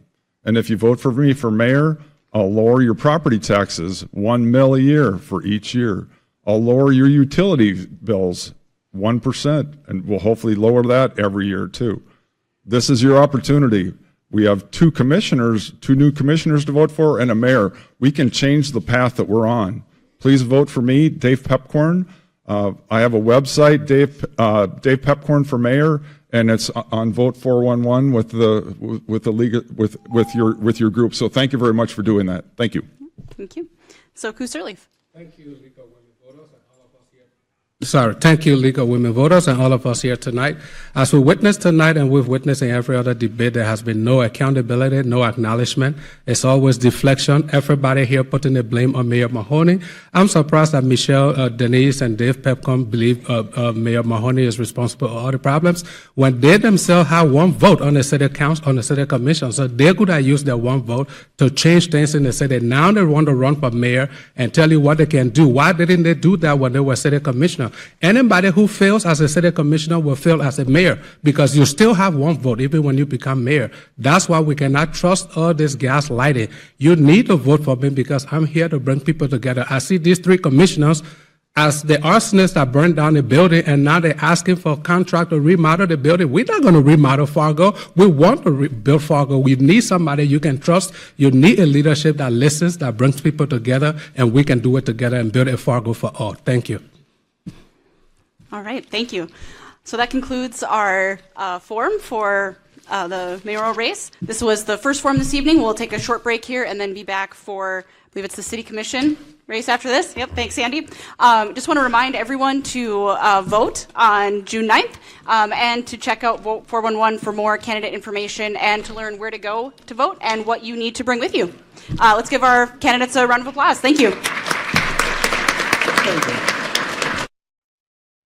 And if you vote for me for mayor, I'll lower your property taxes $1 million a year for each year. I'll lower your utility bills 1%, and we'll hopefully lower that every year too. This is your opportunity. We have 2 new commissioners to vote for, and a mayor. We can change the path that we're on. Please vote for me, Dave Pepcorn. I have a website, Dave Pepcorn for Mayor, and it's on Vote 411 with your group. So thank you very much for doing that. Thank you. Thank you. So, Koo Sirleaf. Thank you, League of Women Voters, and all of us here. Thank you, League of Women Voters, and all of us here tonight. As we witnessed tonight, and we've witnessed in every other debate, there has been no accountability, no acknowledgement. It's always deflection. Everybody here putting the blame on Mayor Mahoney. I'm surprised that Michelle, Denise, and Dave Pepcorn believe Mayor Mahoney is responsible for all the problems when they themselves have 1 vote on the city council, on the city commission. So they could have used their 1 vote to change things in the city. Now they want to run for mayor and tell you what they can do. Why didn't they do that when they were city commissioner? Anybody who fails as a city commissioner will fail as a mayor, because you still have 1 vote even when you become mayor. That's why we cannot trust all this gaslighting. You need to vote for me, because I'm here to bring people together. I see these 3 commissioners as the arsonists that burned down the building, and now they're asking for a contract to remodel the building. We're not going to remodel Fargo. We want to rebuild Fargo. We need somebody you can trust. You need a leadership that listens, that brings people together, and we can do it together and build a Fargo for all. Thank you. All right, thank you. So that concludes our forum for the mayoral race. This was the first forum this evening. We'll take a short break here and then be back for, I believe it's the city commission race after this. Yep, thanks, Sandy. Just want to remind everyone to vote on June 9th and to check out Vote 411 for more candidate information and to learn where to go to vote and what you need to bring with you. Let's give our candidates a round of applause. Thank you. Thank you.